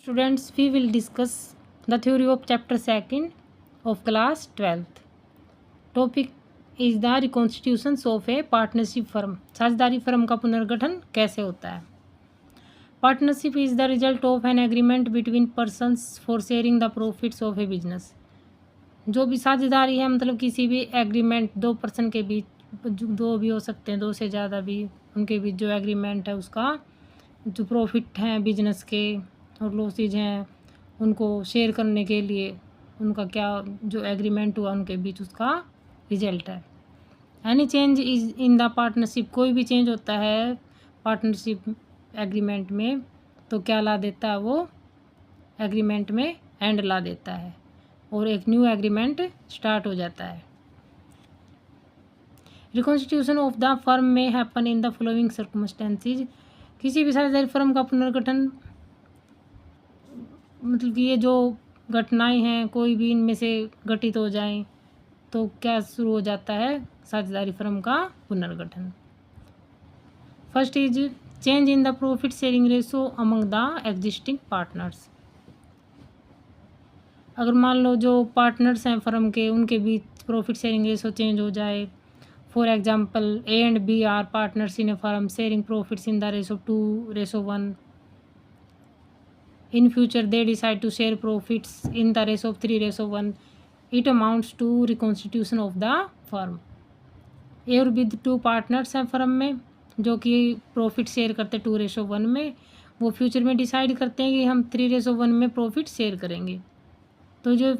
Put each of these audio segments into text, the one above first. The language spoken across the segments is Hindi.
Students, we will discuss the theory of chapter 2nd of class 12th. Topic is the reconstitutions of a partnership firm. साझेदारी फर्म का पुनर्गठन कैसे होता है? Partnership is the result of an agreement between persons for sharing the profits of a business. जो भी साझेदारी है मतलब किसी भी एग्रीमेंट दो पर्सन के बीच, दो भी हो सकते हैं, दो से ज़्यादा भी, उनके बीच जो एग्रीमेंट है उसका जो प्रॉफिट हैं बिजनेस के और लॉसेज हैं उनको शेयर करने के लिए उनका क्या जो एग्रीमेंट हुआ उनके बीच उसका रिजल्ट है. Any change is in the partnership, कोई भी चेंज होता है पार्टनरशिप एग्रीमेंट में तो क्या ला देता है वो एग्रीमेंट में एंड ला देता है और एक न्यू एग्रीमेंट स्टार्ट हो जाता है. रिकॉन्स्टिट्यूशन ऑफ द फर्म में happen in the following circumstances. किसी भी साझेदारी फर्म का पुनर्गठन मतलब कि ये जो घटनाएं हैं कोई भी इनमें से घटित हो जाएं तो क्या शुरू हो जाता है साझेदारी फर्म का पुनर्गठन. First is change in the profit sharing ratio among the existing partners. अगर मान लो जो पार्टनर्स हैं फर्म के उनके बीच प्रॉफिट शेयरिंग रेशो चेंज हो जाए. For example A and B are partners in a firm sharing profits in the ratio 2:1. In future they decide to share profits in the ratio of 3:1. It amounts to reconstitution of the firm. ए और बी टू पार्टनर्स हैं फर्म में जो कि प्रॉफिट शेयर करते 2:1 में. वो फ्यूचर में डिसाइड करते हैं कि हम 3:1 में प्रॉफिट शेयर करेंगे. तो जो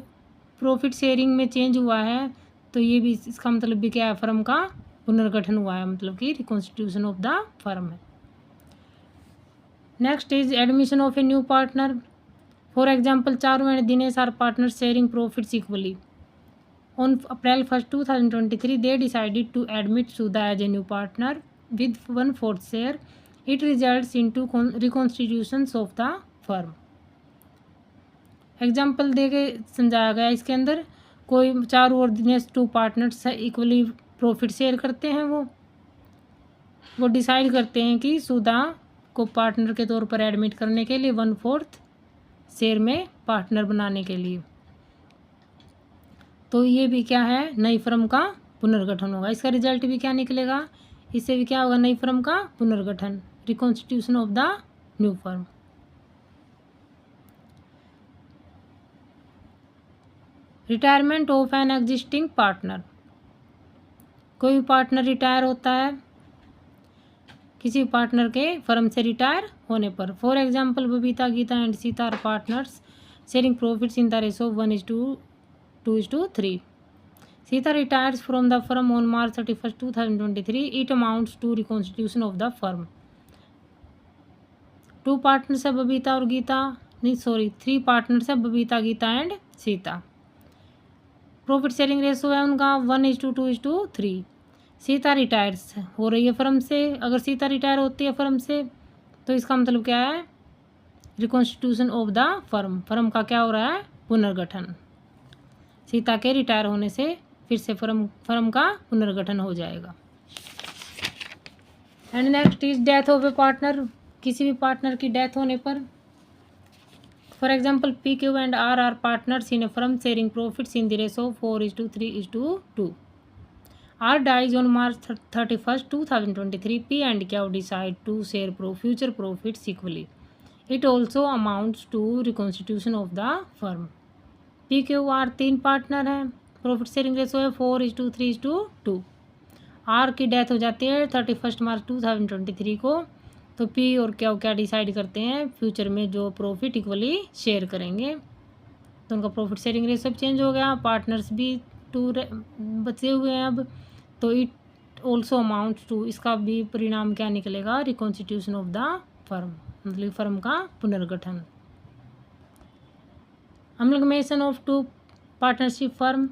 प्रॉफिट शेयरिंग में चेंज हुआ है तो ये भी इसका मतलब भी क्या है फर्म का पुनर्गठन हुआ है मतलब कि रिकॉन्स्टिट्यूशन ऑफ द फर्म है. Next is admission of a new partner. For example Charu and Dinesh are partner sharing profits equally. On April 1, 2023 they decided to admit Sudha as a new partner with 1/4 share. It results into reconstitutions of the firm. Example दे के समझाया गया इसके अंदर. कोई चारू और Dinesh two partners equally profit share करते हैं. वो डिसाइड करते हैं कि सुधा को पार्टनर के तौर पर एडमिट करने के लिए 1/4 शेयर में पार्टनर बनाने के लिए. तो ये भी क्या है नई फर्म का पुनर्गठन होगा. इसका रिजल्ट भी क्या निकलेगा, इससे भी क्या होगा नई फर्म का पुनर्गठन, reconstitution of the new firm. Retirement of an existing partner. कोई पार्टनर रिटायर होता है किसी पार्टनर के फर्म से रिटायर होने पर. For example Babita Geeta and Sita are partners sharing profits in the ratio 1:2:3. Sita retires from the firm on March 31, 2023. It amounts to reconstitution of the firm. Two partners है बबीता और गीता, नहीं सॉरी 3 पार्टनर्स है Babita Geeta and Sita. Profit sharing ratio है उनका 1:2:3. सीता रिटायर्स हो रही है फर्म से. अगर सीता रिटायर होती है फर्म से तो इसका मतलब क्या है reconstitution of the firm. Firm का क्या हो रहा है पुनर्गठन. सीता के रिटायर होने से फिर से फर्म का पुनर्गठन हो जाएगा. And next is death of a partner. किसी भी पार्टनर की डेथ होने पर. For example PQ and R are partners in a firm sharing profits in the ratio 4:3:2. R dies on March 31, 2023. P and Q decide to share future profits equally. It also amounts to reconstitution of the firm. PQR 3 partner हैं. प्रॉफिट शेयरिंग रेशो है 4:3:2. R की डेथ हो जाती है 31 मार्च 2023 को. तो P और Q क्या डिसाइड करते हैं फ्यूचर में जो प्रॉफिट इक्वली शेयर करेंगे. तो उनका प्रॉफिट शेयरिंग रेशो चेंज हो गया. पार्टनर्स भी 2 बचे हुए हैं अब. तो इट ऑल्सो अमाउंट्स टू, इसका भी परिणाम क्या निकलेगा रिकॉन्स्टिट्यूशन ऑफ द फर्म मतलब फर्म का पुनर्गठन. Amalgamation of 2 partnership firm.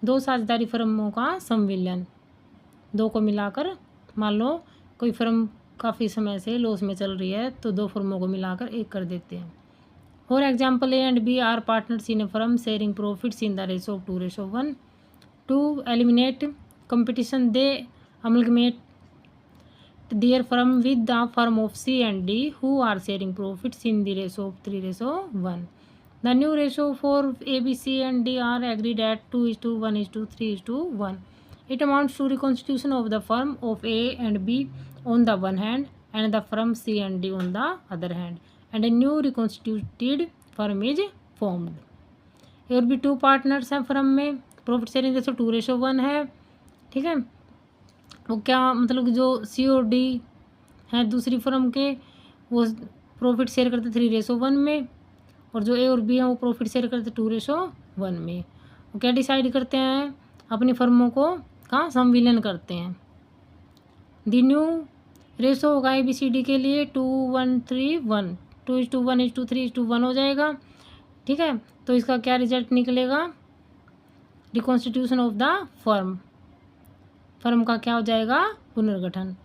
2 साझेदारी फर्मों का संविलियन. 2 को मिलाकर मान लो कोई फर्म काफ़ी समय से लॉस में चल रही है तो 2 फर्मों को मिलाकर एक कर देते हैं. For example A and B are partners in a firm sharing profits in the ratio 2:1. To eliminate competition they amalgamate their firm with the firm of C and D who are sharing profits in the ratio of 3:1. The new ratio for A, B, C and D are agreed at 2:1:3:1. It amounts to reconstitution of the firm of A and B on the one hand and the firm C and D on the other hand, and a new reconstituted firm is formed. और भी 2 पार्टनर्स हैं फर्म में, प्रॉफिट शेयरिंग रेशो 2:1 है, ठीक है। वो क्या मतलब जो सी और डी हैं दूसरी फर्म के, वो प्रॉफिट शेयर करते 3:1 में, और जो ए और बी हैं वो प्रॉफिट शेयर करते 2:1 में। वो क्या डिसाइड करते हैं, अपनी फर्मों को का संविलियन करते हैं। द न्यू रेशो होगा ए बी सी डी के लिए 2:1:3:1, 2:1:3:1 हो जाएगा, ठीक है। तो इसका क्या रिजल्ट निकलेगा, reconstitution of the firm, firm का क्या हो जाएगा, पुनर्गठन।